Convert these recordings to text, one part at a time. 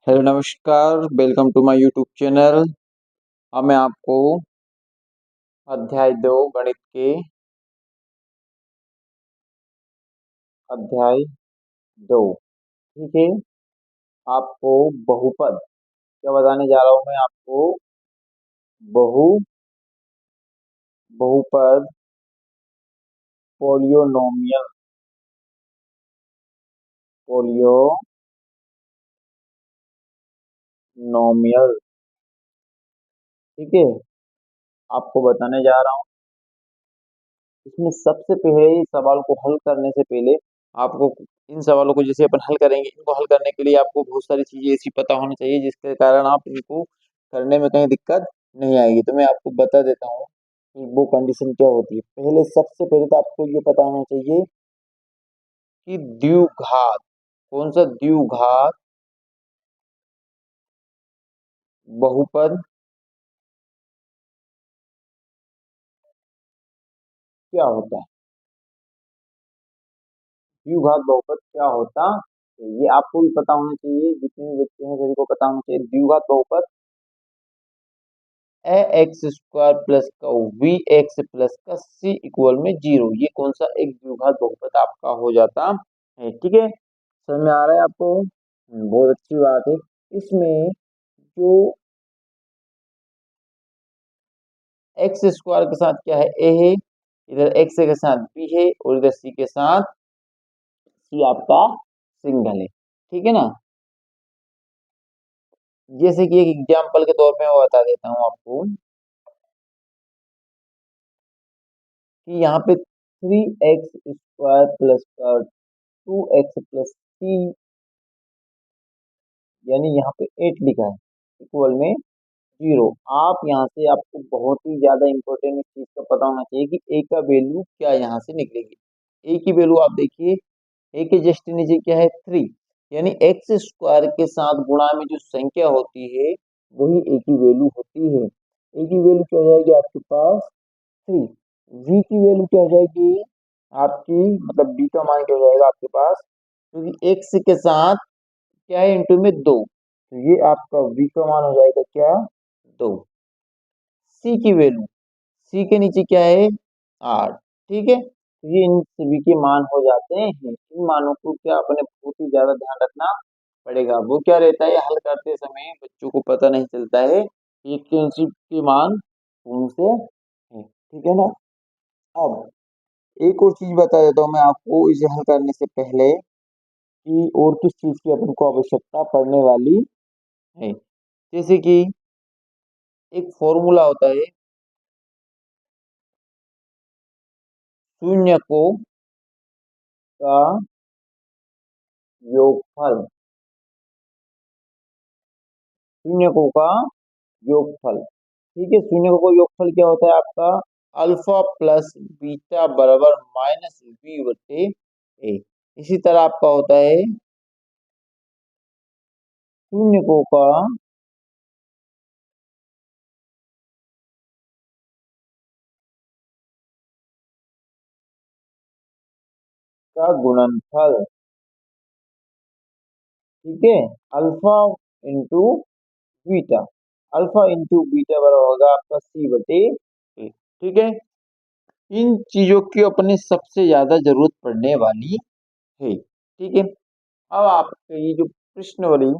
Hello नमस्कार, welcome to my YouTube channel. अब मैं आपको अध्याय 2 गणित के अध्याय 2, ठीक है। आपको बहुपद क्या बताने जा रहा हूँ मैं आपको। बहु बहुपद पोलियोनोमियल पोलियोनोमियल, ठीक है। आपको बताने जा रहा हूँ। इसमें सबसे पहले इस सवाल को हल करने से पहले आपको इन सवालों को जैसे अपन हल करेंगे, इनको हल करने के लिए आपको बहुत सारी चीजें ऐसी पता होनी चाहिए जिसके कारण आप इनको करने में कहीं दिक्कत नहीं आएगी। तो मैं आपको बता देता हूँ कि वो कंडीशन क्या होती है। पहले सबसे पहले तो आपको ये पता होना चाहिए कि द्विघात कौन सा द्विघात बहुपद क्या होता है। द्विघात बहुपद क्या होता है ये आपको भी पता होना चाहिए, जितने भी बच्चे हैं सभी को पता होना चाहिए। द्विघात बहुपद ए एक्स स्क्वायर प्लस का वी एक्स प्लस का सी इक्वल में 0, ये कौन सा एक द्विघात बहुपद आपका हो जाता है, ठीक है। समझ में आ रहा है आपको? बहुत अच्छी बात है। इसमें जो एक्स स्क्वायर के साथ क्या है, ए है, इधर एक्स के साथ बी है और इधर सी के साथ सी आपका सिंगल है, ठीक है ना। जैसे कि एक एग्जाम्पल के तौर पे मैं बता देता हूँ आपको कि यहाँ पे 3x² प्लस का 2x+3, यानी यहाँ पे 8 लिखा है, इक्वल में 0। आप यहाँ से आपको बहुत ही ज्यादा इंपॉर्टेंट इस चीज का पता होना चाहिए कि ए का वैल्यू क्या यहाँ से निकलेगी। ए की वैल्यू आप देखिए, ए के जस्ट नीचे क्या है 3, यानी एक्स स्क्वायर के साथ गुणा में जो संख्या होती है वही ए की वैल्यू होती है। ए की वैल्यू क्या हो जाएगी आपके पास 3। वी की वैल्यू क्या हो जाएगी आपकी, मतलब बी का मान क्या हो जाएगा आपके पास, क्योंकि एक्स के साथ क्या है इंटू में 2, तो ये आपका v का मान हो जाएगा क्या 2। c की वैल्यू, c के नीचे क्या है 8, ठीक है। तो ये इन सभी के मान हो जाते हैं। इन मानों को क्या अपने बहुत ही ज्यादा ध्यान रखना पड़ेगा। वो क्या रहता है, हल करते समय बच्चों को पता नहीं चलता है कि कौन सी के मान कौन से हैं, ठीक है ना। अब एक और चीज बता देता हूँ मैं आपको इसे हल करने से पहले कि और किस चीज की अपन को आवश्यकता पड़ने वाली है। जैसे कि एक फॉर्मूला होता है, शून्य को का योगफल, शून्य को का योगफल, ठीक है। शून्य को योगफल क्या होता है आपका, अल्फा प्लस बीटा बराबर माइनस बी बटे ए। इसी तरह आपका होता है शून्य को का गुणनफल, ठीक है। Alpha into beta, alpha into beta बराबर होगा आपका सी बटे ए, ठीक है। इन चीजों की अपने सबसे ज्यादा जरूरत पड़ने वाली है, ठीक है। अब आपके ये जो प्रश्नावली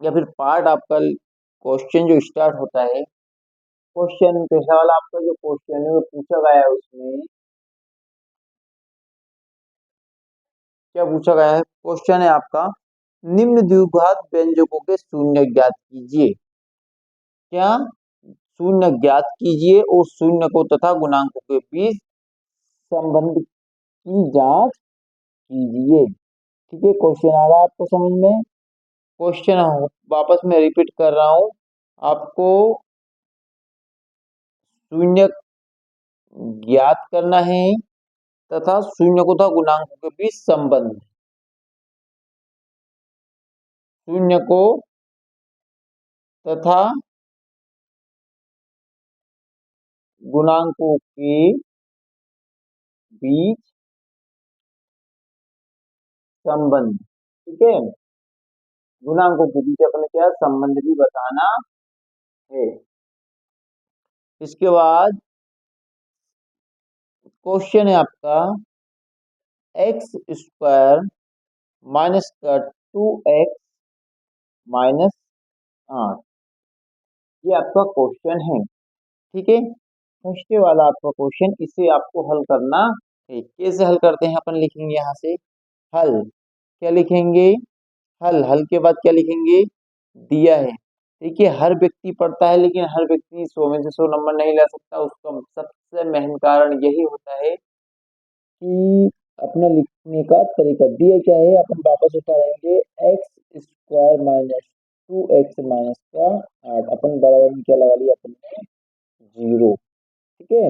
या फिर पार्ट आपका क्वेश्चन जो स्टार्ट होता है, क्वेश्चन पहला वाला आपका जो क्वेश्चन है वो पूछा गया है, उसमें क्या पूछा गया है, क्वेश्चन है आपका निम्न द्विघात व्यंजकों के शून्य ज्ञात कीजिए। क्या, शून्य ज्ञात कीजिए और शून्य को तथा गुणांकों के बीच संबंध की जांच कीजिए, ठीक है। क्वेश्चन आ गया आपको समझ में। क्वेश्चन वापस मैं रिपीट कर रहा हूं आपको, शून्य ज्ञात करना है तथा शून्य को तथा गुणांकों के बीच संबंध, शून्य को तथा गुणांकों के बीच संबंध, ठीक है। गुणांकों के बीच अपने क्या संबंध भी बताना है। इसके बाद क्वेश्चन है आपका x² माइनस का 2x माइनस 8, ये आपका क्वेश्चन है। ठीक है, फर्स्ट वाला आपका क्वेश्चन, इसे आपको हल करना है। कैसे हल करते हैं, अपन लिखेंगे यहाँ से हल, क्या लिखेंगे, हल, हल के बाद क्या लिखेंगे, दिया है। देखिए हर व्यक्ति पढ़ता है, लेकिन हर व्यक्ति 100 में से 100 नंबर नहीं ला सकता। उसका सबसे मेन कारण यही होता है कि अपना लिखने का तरीका। दिया क्या है, अपन वापस उतारेंगे x² माइनस 2x माइनस का 8, अपन बराबर में क्या लगा लिया अपन ने, 0। ठीक है,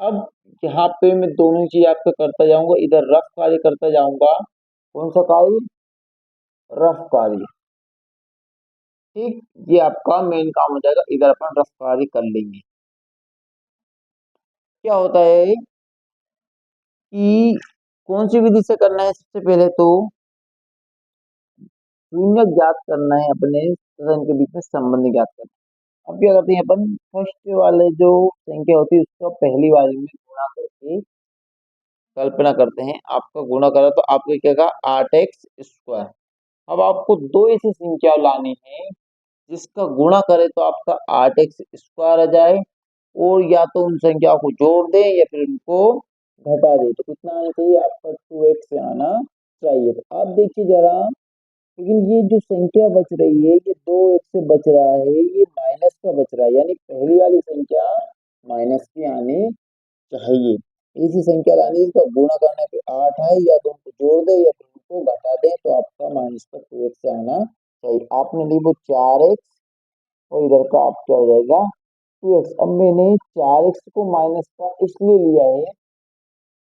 अब यहाँ पे मैं दोनों चीज आपका करता जाऊंगा, इधर रफ कार्य करता जाऊंगा। कौन सा कार्य, रफ कार्य। ठीक, ये आपका मेन काम हो जाएगा, इधर अपन रफ कार्य कर लेंगे। क्या होता है कि कौन सी विधि से करना है, सबसे पहले तो शून्य ज्ञात करना है, अपने तथा इनके बीच में संबंध ज्ञात करना है। अब क्या करते हैं अपन, फर्स्ट वाले जो संख्या होती है उसका पहली बारी में गुणा करके कल्पना करते हैं। आपका गुणा करा तो आपको क्या कहा, 8x²। अब आपको दो ऐसी संख्या लानी है जिसका गुणा करे तो आपका 8x² आ जाए, और या तो उन संख्याओं को जोड़ दें या फिर उनको घटा दें। तो कितना आना चाहिए आपका, 2x आना चाहिए। तो आप देखिए जरा, लेकिन ये जो संख्या बच रही है ये 2x से बच रहा है, ये माइनस का बच रहा है, यानी पहली वाली संख्या माइनस की आनी चाहिए। ऐसी संख्या लानी है जिसका गुणा करने पे 8 है, या तो उनको जोड़ दे या फिर उनको घटा दें, तो आपका माइनस का 2x से आना चाहिए। आपने ली वो 4x, और इधर का आप क्या हो जाएगा, 2x। अब मैंने 4x को माइनस का इसलिए लिया है,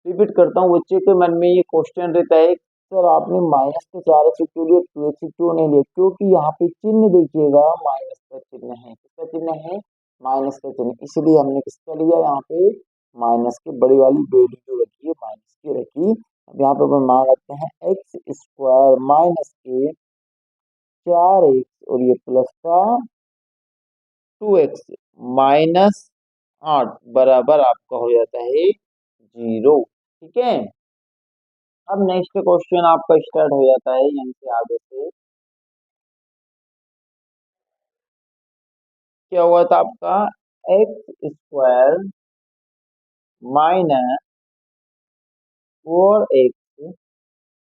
रिपीट करता हूँ, बच्चे के मन में ये क्वेश्चन रहता है, सर आपने माइनस का 4x क्यों लिया, 2x क्यों नहीं लिया। क्योंकि यहाँ पे चिन्ह देखिएगा, माइनस का चिन्ह है, किसका चिन्ह है, माइनस का चिन्ह, इसलिए हमने किसका लिया यहाँ पे, माइनस की बड़ी वाली वैल्यू जो रखी है माइनस की रखी। अब यहाँ पे अपन मान रखते हैं x² माइनस के 4x, और ये प्लस का 2x माइनस 8 बराबर आपका हो जाता है 0। ठीक है, अब नेक्स्ट क्वेश्चन आपका स्टार्ट हो जाता है यहीं से आगे से। क्या हुआ था आपका, x² माइनस 4x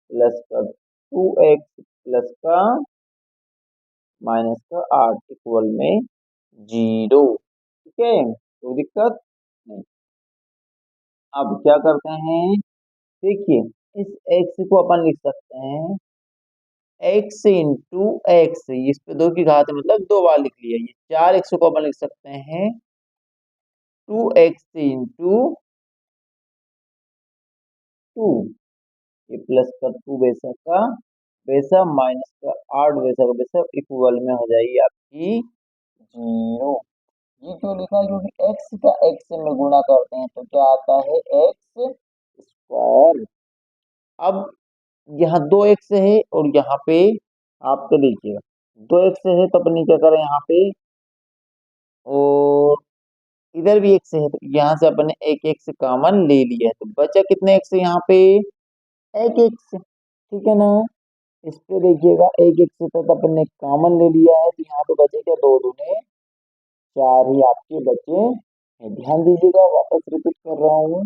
प्लस का 2x प्लस का माइनस का 8 इक्वल में 0। ठीक है, कोई दिक्कत नहीं। अब क्या करते हैं, देखिए इस x को अपन लिख सकते हैं x इंटू एक्स, इस पे 2 की घात है, मतलब 2 बार लिख लिया। ये 4x को अपन लिख सकते हैं 2x इंटू 2, ये प्लस का 2 वैसा का वैसा माइनस का 8 वैसा का वैसा इक्वल में हो जाएगी आपकी 0। ये क्यों लिखा, क्योंकि x का x में गुणा करते हैं तो क्या आता है, x²। अब यहाँ 2x है और यहाँ पे आपको देखिएगा 2x है, तो अपन क्या करें यहाँ पे, और इधर भी x है, तो यहाँ से अपन ने एक x कॉमन ले लिया है, तो बचा कितने x यहाँ पे, एक x। ठीक है ना, इस पे देखिएगा एक x तक अपन ने कॉमन ले लिया है, तो यहाँ पे बचे क्या, 2 दूने 4 ही आपके बचे हैं। ध्यान दीजिएगा, वापस रिपीट कर रहा हूँ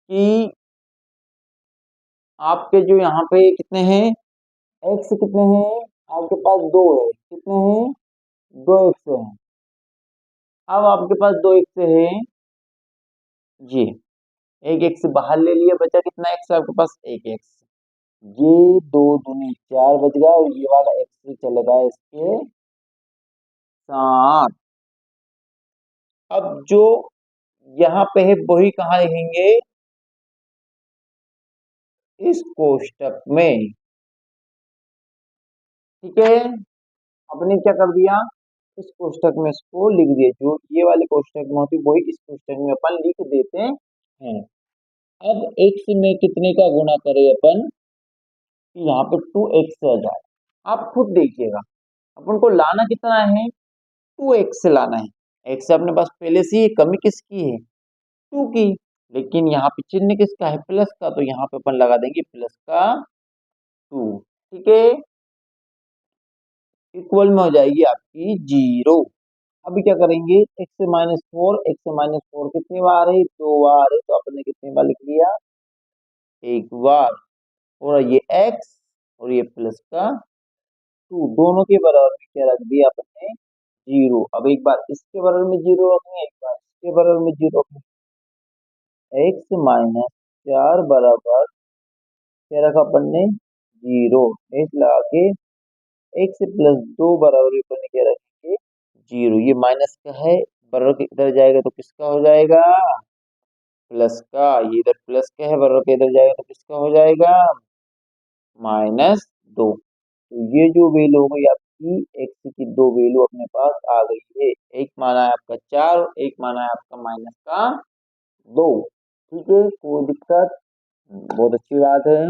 कि आपके जो यहाँ पे कितने हैं, x कितने हैं आपके पास, 2 है, कितने हैं, 2x है। अब आपके पास 2x है, ये एक x बाहर ले लिया, बचा कितना x आपके पास, एक x। ये 2 दूनी 4 बच गया, और ये वाला x चलेगा इसके साथ। अब जो यहाँ पे है वही कहाँ लिखेंगे, इस कोष्टक में। ठीक है, आपने क्या कर दिया, इस कोष्टक में इसको लिख दिया, जो ये वाले कोष्टक में होती वही इस कोष्टक में अपन लिख देते हैं। अब x में कितने का गुणा करें अपन, कि यहाँ पे 2x आ जाए। आप खुद देखिएगा, अपन को लाना कितना है, 2x से लाना है। x अपने पास पहले से ही कमी किसकी है, 2 की। लेकिन यहाँ पे चिन्ह किसका है, प्लस का, तो यहाँ पे अपन लगा देंगे प्लस का 2। ठीक है, इक्वल में हो जाएगी आपकी 0। अभी क्या करेंगे, x से माइनस फोर कितनी बार है, 2 बार है, तो आपने कितनी बार लिख लिया, 1 बार। और ये x और ये प्लस का 2 दोनों के बराबर में क्या रख दिया आपने, 0। अब एक बार इसके बराबर में 0 रखनी है, एक बार इसके बराबर में 0 रखनी है। x-4 बराबर क्या रखा अपन ने, 0। एच लगा के x+2 बराबर अपन ने क्या रखेंगे, 0। ये माइनस का है, बराबर के इधर जाएगा तो किसका हो जाएगा, प्लस का। ये इधर प्लस का है, बराबर के इधर जाएगा तो किसका हो जाएगा, -2। तो ये जो वैल्यू हो गई आपकी, एक्स की दो वैल्यू अपने पास आ गई है। एक माना है आपका 4, एक माना है आपका -2। ठीक है, कोई दिक्कत, बहुत अच्छी बात है।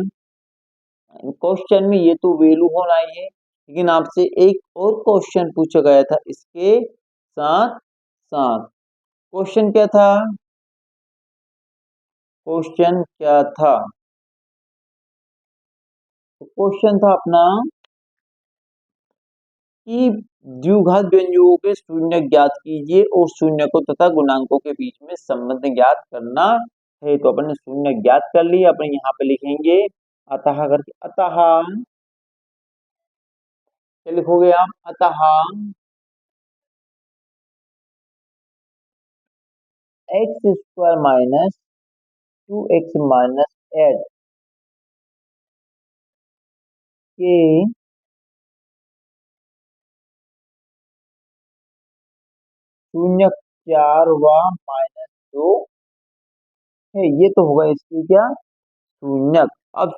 क्वेश्चन में ये तो वैल्यू होना ही है, लेकिन आपसे एक और क्वेश्चन पूछा गया था इसके साथ साथ। क्वेश्चन क्या था, क्वेश्चन क्या था, तो क्वेश्चन था अपना कि द्विघात व्यंजकों के शून्य ज्ञात कीजिए और शून्य को तथा गुणांकों के बीच में संबंध ज्ञात करना है। तो अपन ने शून्य ज्ञात कर लिया, अपन यहाँ पे लिखेंगे अतः करके, अतः क्या लिखोगे आप, अतः x² माइनस 2x-8 के शून्य 4 व -2 है। ये तो होगा इसकी क्या, शून्य। अब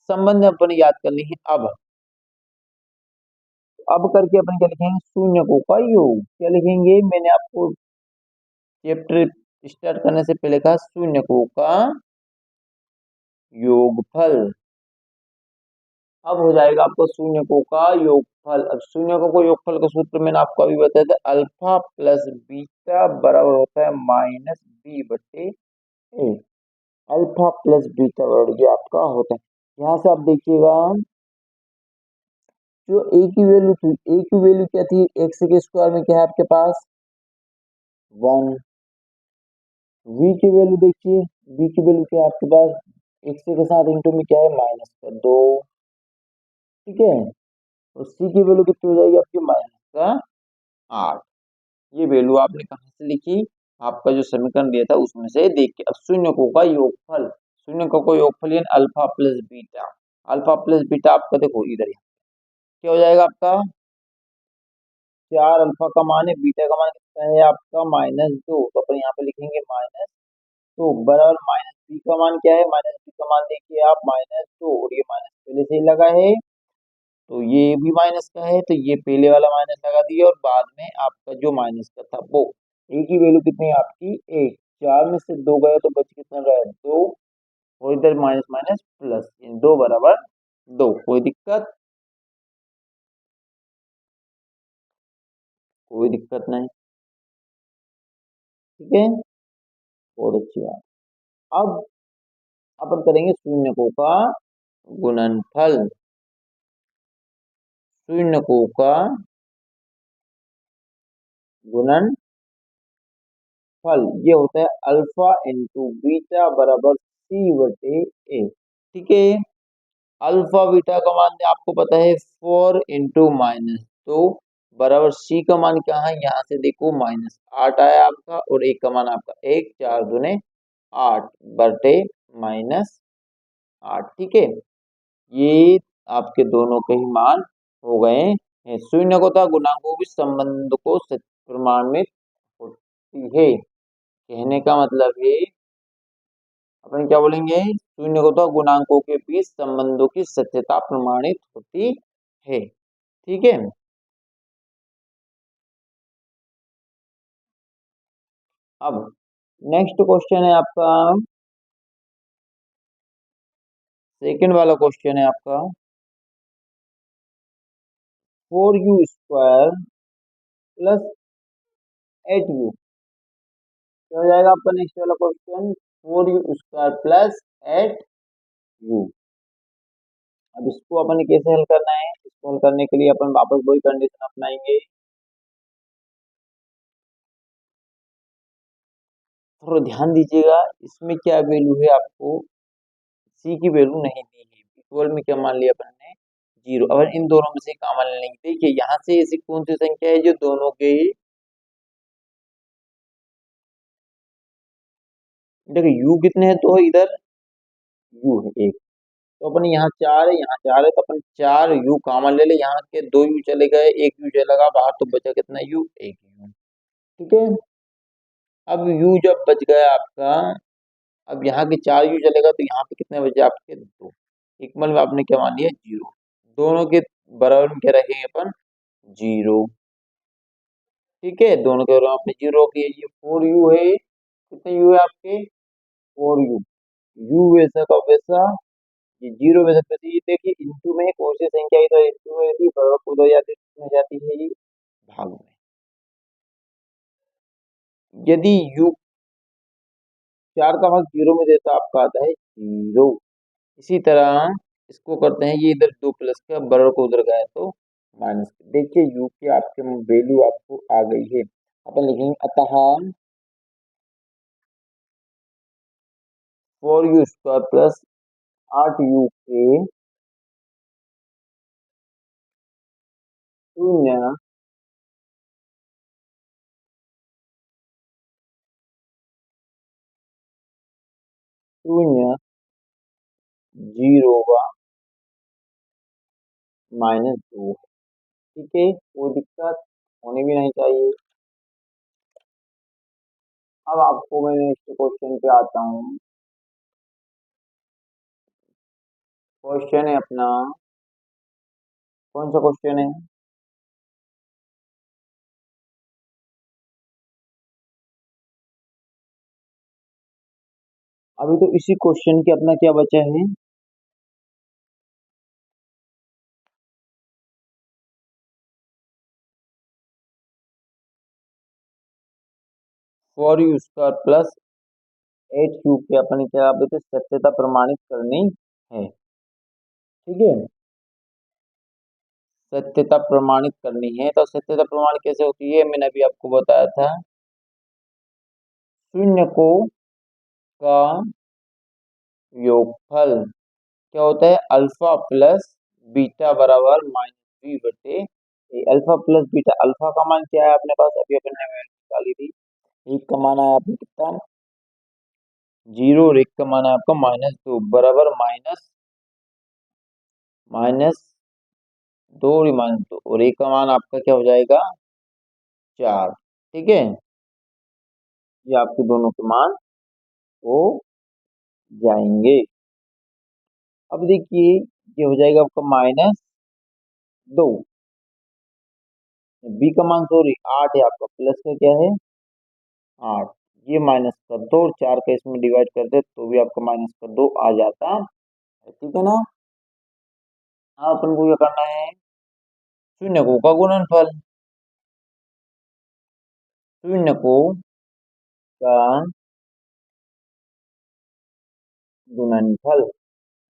संबंध अपन याद करनी है। अब करके अपन क्या लिखेंगे, शून्यकों का योग। क्या लिखेंगे, मैंने आपको चैप्टर स्टार्ट करने से पहले कहा, शून्यकों का योगफल। अब हो जाएगा आपको शून्यकों का योगफल। अब शून्यकों को योगफल का सूत्र मैंने आपको अभी बताया था, अल्फा प्लस बीटा बराबर होता है -b/a। अल्फा प्लस बीटा बराबर ये आपका होता है। यहाँ से आप देखिएगा, जो ए की वैल्यू थी, ए की वैल्यू क्या थी, एक्स के स्क्वायर में क्या है आपके पास, 1। वी की वैल्यू देखिए, वी की वैल्यू क्या है आपके पास, एक्स के साथ इंटू में क्या है, -2। ठीक है, और सी की वैल्यू कितनी हो जाएगी आपकी, -8। ये वैल्यू आपने कहाँ से लिखी, आपका जो समीकरण दिया था उसमें से देख के। अब शून्यकों का योगफल, शून्यकों का योगफल यानी alpha plus beta. Alpha plus beta आपका देखो इधर क्या हो जाएगा आपका, 4 अल्फा का मान है, बीटा का मान कितना है आपका, -2। तो अपन यहाँ पे लिखेंगे -2 बराबर माइनस बी का मान क्या है, माइनस बी का मान देखिए आप, -2। और ये माइनस पहले से ही लगा है, तो ये भी माइनस का है, तो ये पहले वाला माइनस लगा दिया, और बाद में आपका जो माइनस का था वो। ए की वैल्यू कितनी है आपकी, 1। 4 में से 2 गया तो बच कितना गया, 2। और इधर माइनस माइनस प्लस, 2 बराबर 2। कोई दिक्कत, कोई दिक्कत नहीं। ठीक है, बहुत अच्छी बात। अब अपन करेंगे शून्यकों का गुणनफल। शून्यकों का गुणनफल ये होता है अल्फा इंटू बीटा बराबर c/a। ठीक है, अल्फा बीटा का मान आपको पता है 4 × -2 बराबर सी का मान क्या है, यहाँ से देखो -8 आया आपका, और एक का मान आपका 1, 4 दूने 8 बटे -8। ठीक है, ये आपके दोनों के ही मान हो गए हैं। शून्य को था गुणांकों के संबंध को प्रमाणित होती है। कहने का मतलब है, अपन क्या बोलेंगे, शून्य को तो गुणांकों के बीच संबंधों की सत्यता प्रमाणित होती है। ठीक है, अब नेक्स्ट क्वेश्चन है आपका सेकेंड वाला क्वेश्चन है आपका 4u² प्लस 8u। क्या हो जाएगा आपका नेक्स्ट वाला क्वेश्चन? 4u² plus 8u। अब इसको अपन कैसे हल करना है? इसको हल करने के लिए अपन वापस वही कंडीशन अपनाएंगे। थोड़ा ध्यान दीजिएगा, इसमें क्या वैल्यू है आपको, सी की वैल्यू नहीं दी है, इक्वल में क्या मान लिया अपन ने? 0। अगर इन दोनों में से कॉमन लेंगे, देखिए यहाँ से ऐसी कौन सी संख्या है जो दोनों के, देखिए यू कितने हैं? तो इधर यू है एक, तो अपन यहाँ 4 है, यहाँ 4 है, तो अपन 4u कॉमन ले ले, यहाँ के 2u चले गए, 1u चला गया बाहर, तो बचा कितना यू? 1u। ठीक है। अब u जब बच गया आपका, अब यहाँ के 4u चलेगा, तो यहाँ पे कितने बचे आपके? 2। इक्वल में आपने क्या मान लिया? 0। दोनों के बराबर में क्या रखेंगे अपन? 0। ठीक है, दोनों के बराबर आपने 0 किया। ये 4u है, कितने u है आपके? 4u। u वैसा का वैसा, ये 0 वैसा का वैसा। ये देखिए इंटू में कौन सी संख्या इधर इंटू में रहती है, बराबर को उधर जाती है, किसमें जाती है? ये भाग में। यदि u 4 का भाग 0 में देता, आपका आता है 0। इसी तरह इसको करते हैं, ये इधर 2 प्लस का बराबर को उधर गया तो माइनस। देखिए यू की आपके वैल्यू आपको आ गई है। अपन लिखेंगे अतः 4u² प्लस 8u के शून्य शून्य 0 व -2। ठीक है, कोई दिक्कत होनी भी नहीं चाहिए। अब आपको मैं नेक्स्ट क्वेश्चन पे आता हूँ। क्वेश्चन है अपना, कौन सा क्वेश्चन है? अभी तो इसी क्वेश्चन के अपना क्या बचा है? 4u² प्लस 8u के अपन क्या अभी तो सत्यता प्रमाणित करनी है। ठीक है, सत्यता प्रमाणित करनी है, तो सत्यता प्रमाणित कैसे होती है? मैंने अभी आपको बताया था, शून्य को का योगफल क्या होता है? अल्फा प्लस बीटा बराबर -b बटे ए। अल्फा प्लस बीटा, अल्फा का मान क्या है अपने पास? अभी अपन ने वैल्यू निकाली थी, एक का मान आया आपने कितना? 0, और एक का मान है आपका -2 बराबर -2 और -2, और एक का मान आपका क्या हो जाएगा? 4। ठीक है, ये आपके दोनों के मान हो जाएंगे। अब देखिए ये हो जाएगा आपका -2, बी का मान सॉरी 8 है आपका, प्लस का क्या है? 8। ये माइनस कर दो और 4 का इसमें डिवाइड कर दे तो भी आपका -2 आ जाता है। ठीक है ना? अब अपन को क्या करना है? शून्य को का गुणनफल, शून्य को का गुणनफल,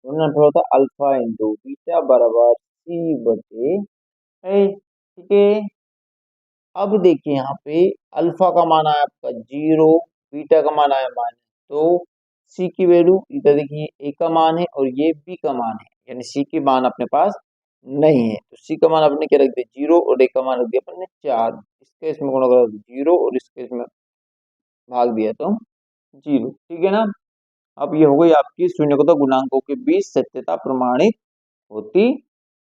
गुणनफल होता है अल्फा इंटू बीटा बराबर सी बटे ए। ठीक है, अब देखिए यहाँ पे अल्फा का मान आया आपका 0, बीटा का मान आया -2, सी की वैल्यू इधर देखिए ए का मान है और ये बी का मान है, यानी सी की मान अपने पास नहीं है, तो सी का मान आपने क्या रख दिया? 0, और ए का मान रख दिया अपन ने 4। इसके इसमें गुणा करा 0, और इसके इसमें भाग दिया तो 0। ठीक है ना? अब ये हो गई आपकी शून्यता गुणांकों के बीच सत्यता प्रमाणित होती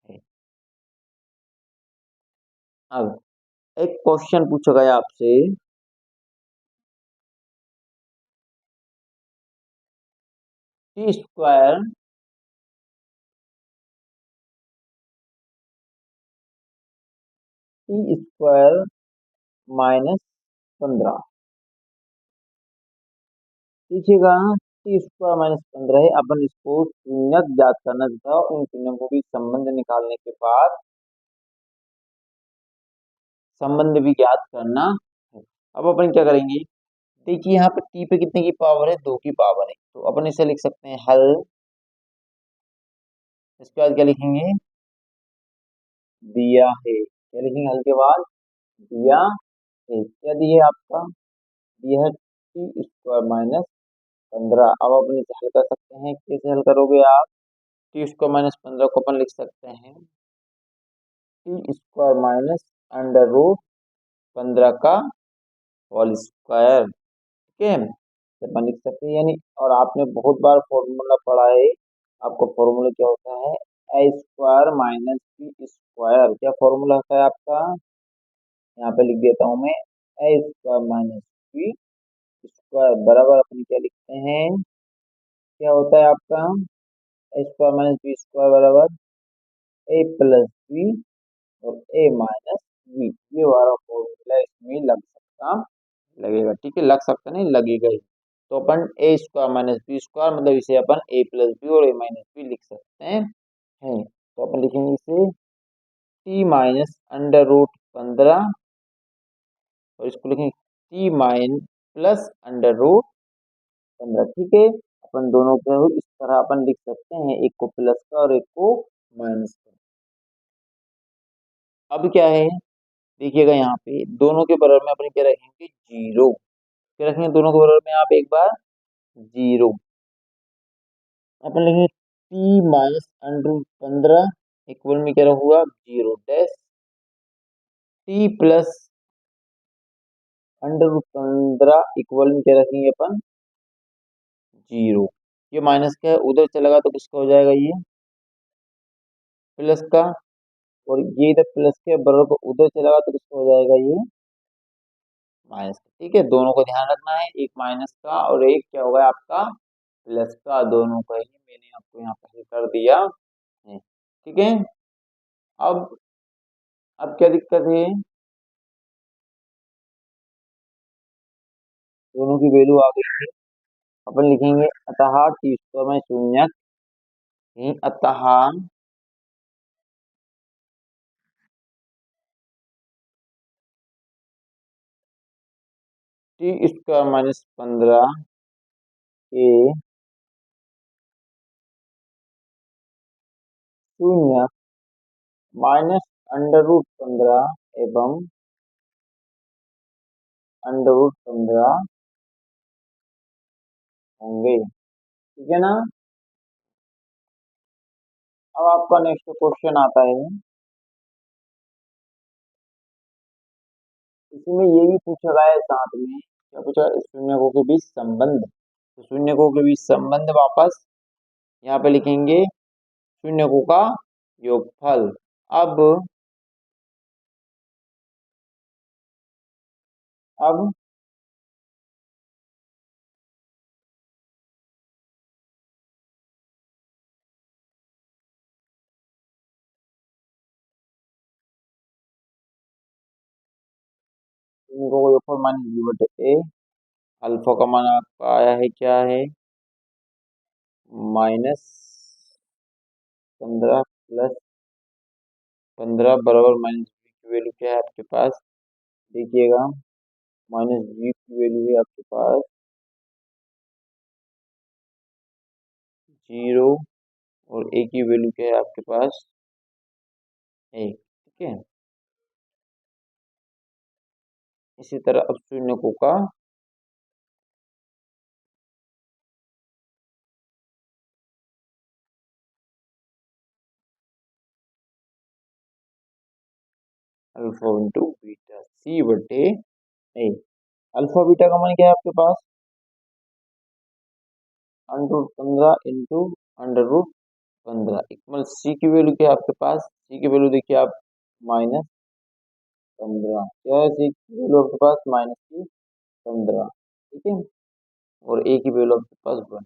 है। अब एक क्वेश्चन पूछा गया आपसे, t² t² -15। देखिएगा टी स्क्वायर माइनस 15 है। अपन इसको शून्यक ज्ञात करना था, उन शून्यों को भी संबंध निकालने के बाद संबंध भी ज्ञात करना है। अब अपन क्या करेंगे, देखिए यहाँ पे टी पे कितने की पावर है, 2 की पावर है, तो अपन इसे लिख सकते हैं हल। इसके बाद क्या लिखेंगे, दिया है। क्या लिखेंगे हल के बाद, दिया है। क्या दिया है आपका, दिया है टी स्क्वायर माइनस 15। अब अपन इसे हल कर सकते हैं, कैसे हल करोगे आप, टी स्क्वायर माइनस 15 को अपन लिख सकते हैं T square minus under root 15 का होल स्क्वायर। ठीक है, तो अपन लिख सकते हैं यानी, और आपने बहुत बार फॉर्मूला पढ़ा है, आपका फॉर्मूला क्या होता है, ए स्क्वायर माइनस बी स्क्वायर। क्या फॉर्मूला होता है आपका, यहाँ पे लिख देता हूँ मैं, ए स्क्वायर माइनस बी स्क्वायर बराबर अपन क्या लिखते हैं, क्या होता है आपका, ए स्क्वायर माइनस बी स्क्वायर बराबर ए प्लस बी और ए माइनस बी। ये वाला फॉर्मूला इसमें लग सकता, लगेगा। ठीक है, लग सकता नहीं, लगेगा ही। तो अपन ए स्क्वायर माइनस बी स्क्वायर मतलब इसे अपन ए प्लस बी और ए माइनस बी लिख सकते हैं। तो अपन लिखेंगे इसे टी माइनस अंडर रूट 15, और इसको लिखेंगे T minus plus under root 15। ठीक है, अपन दोनों को इस तरह अपन लिख सकते हैं, एक को प्लस का और एक को माइनस का। अब क्या है, देखिएगा यहाँ पे दोनों के बराबर में अपन क्या रखेंगे, जीरो। क्या रखेंगे दोनों के बराबर में आप एक बार, जीरो। अपन लिखेंगे T minus under root 15 equal में क्या होगा, zero dash T plus under root 15 equal में क्या रखेंगे अपन, जीरो। ये माइनस का है, उधर चलेगा तो किसका हो जाएगा, ये प्लस का, और ये इधर प्लस के बराबर उधर चलेगा तो किसका हो जाएगा, ये माइनस का। ठीक है, दोनों को ध्यान रखना है, एक माइनस का और एक क्या होगा आपका प्लस का, दोनों का ही मैंने आपको यहाँ पर कर दिया है। ठीक है, अब क्या दिक्कत है, दोनों की वैल्यू आ गई है। अपन लिखेंगे अतः टी स्क्वायर में शून्य ही, अतः टी स्क्वायर माइनस 15 के शून्य माइनस अंडर रूट 15 एवं अंडर रूट 15 होंगे। ठीक है ना। अब आपका नेक्स्ट क्वेश्चन आता है, इसी में ये भी पूछा गया है साथ में, क्या पूछा, शून्यकों के बीच संबंध। तो शून्यकों के बीच संबंध वापस यहाँ पे लिखेंगे, शून्यकों का योगफल। अब अब शून्यकों का योगफल माइनस बी बटे ए। अल्फा का मान आपका आया है, क्या है, माइनस 15 प्लस 15 बराबर माइनस बी की वैल्यू क्या है आपके पास, देखिएगा, माइनस बी की वैल्यू है आपके पास जीरो, और ए की वैल्यू क्या है आपके पास, एक। ठीक है, इसी तरह अब शून्यकों का अल्फा इंटू बीटा सी बटे ए। अल्फा बीटा का मान क्या है आपके पास, under root 15 into under root 15 equal C की वैल्यू क्या है आपके पास, सी की वैल्यू देखिए आप, माइनस 15। क्या है सी की वैल्यू आपके पास, माइनस की 15। ठीक है, और ए की वैल्यू आपके पास 1।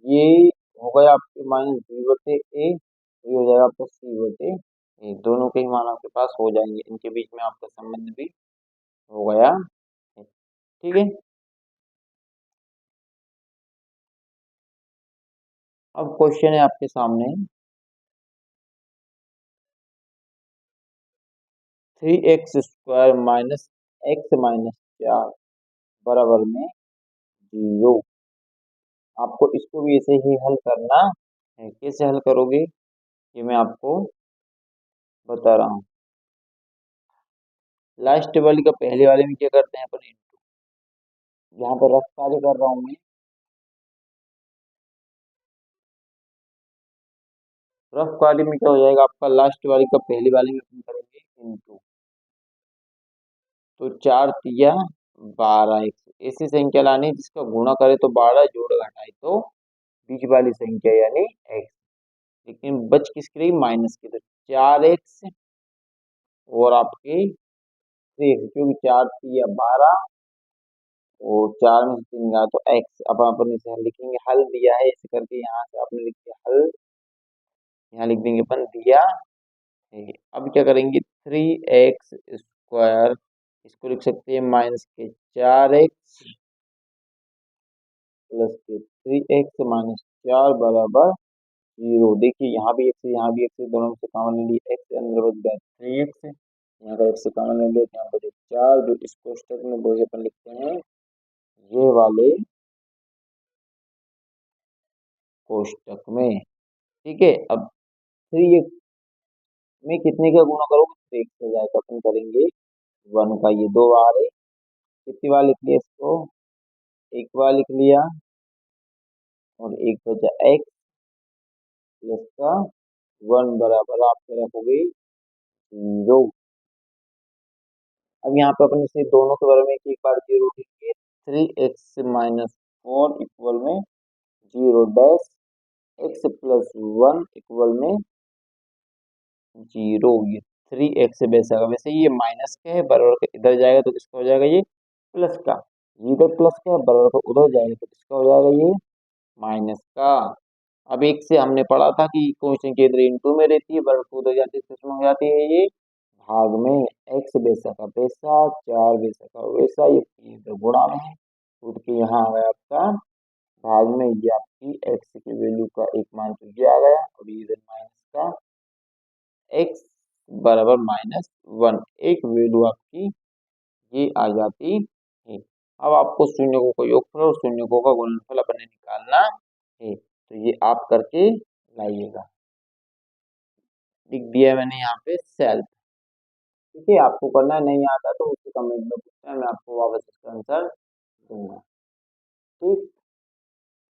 ये हो गया आपके माइनस बी बटे ए, ये हो जाएगा आपका सी बटे ए। दोनों के ही मान आपके पास हो जाएंगे, इनके बीच में आपका संबंध भी हो गया है। ठीक है, अब क्वेश्चन है आपके सामने, 3x² माइनस एक्स माइनस 4 बराबर में 0। आपको इसको भी ऐसे ही हल करना है। कैसे हल करोगे ये मैं आपको बता रहा हूँ। लास्ट वाली का पहले वाले में क्या करते हैं अपन, यहाँ पर रफ कार्य कर रहा हूँ मैं। रफ कार्य में क्या हो जाएगा आपका, लास्ट वाली का पहले वाले में अपन करेंगे इंटू। तो 4×3 = 12x। ऐसी संख्या लानी जिसका गुणा करे तो 12, जोड़ घटाए तो बीच वाली संख्या यानी x। लेकिन बच किसके लिए, माइनस की। तो 4x और आपके 3x, क्योंकि 4×3 = 12 और 4 में से 3 गया तो x। अब अपन इसे हल लिखेंगे, हल दिया है इसे करके, यहाँ से आपने लिख दिया हल, यहाँ लिख देंगे अपन दिया है। अब क्या करेंगे, 3x² इसको लिख सकते हैं माइनस के 4x प्लस के 3x-4 बराबर 0। देखिए यहाँ भी x है, यहाँ भी x है, दोनों में से कॉमन ले लिए, x अंदर बच गया 3x, यहाँ का x कॉमन ले लिया, यहाँ बचे 4, जो इस कोष्टक में वही अपन लिखते हैं ये वाले कोष्टक में। ठीक है, अब 3x में कितने का गुणा करोगे, 3x हो जाए तो अपन करेंगे 1 का, ये 2 बार है। कितनी बार लिख लिया इसको, एक बार लिख लिया, और एक बचा x प्लस का 1 बराबर आपके रखोगे 0। अब यहाँ पे अपन इसे दोनों के बारे में एक बार 0 लिखेंगे, 3x-4 इक्वल में 0 डैश, x प्लस 1 इक्वल में 0। ये 3x से बेस आएगा, वैसे ये माइनस का है, बराबर का इधर जाएगा तो किसका हो जाएगा, ये प्लस का। ये इधर प्लस का है, बराबर का उधर जाएगा तो किसका हो जाएगा, ये माइनस का। अब एक से हमने पढ़ा था कि क्वेश्चन के इधर इंटू में रहती है, बराबर को उधर जाती है, तो इसमें हो जाती है ये भाग में। x बेसा का बेसा, 4 बेसा का वैसा, ये 3 इधर गुणा में है, कूट के यहाँ आ गया आपका भाग में। ये आपकी x की वैल्यू का एक मान तो ये आ गया, और ये इधर माइनस का x बराबर -1, एक वैल्यू आपकी ये आ जाती है। अब आपको शून्यकों का योगफल और शून्यकों का गुणनफल अपने निकालना है, तो ये आप करके लाइएगा। लिख दिया मैंने यहाँ पे सेल्फ। ठीक है, आपको करना है, नहीं आता तो उसको कमेंट में पूछना है, मैं आपको वापस इसका आंसर दूंगा। ठीक।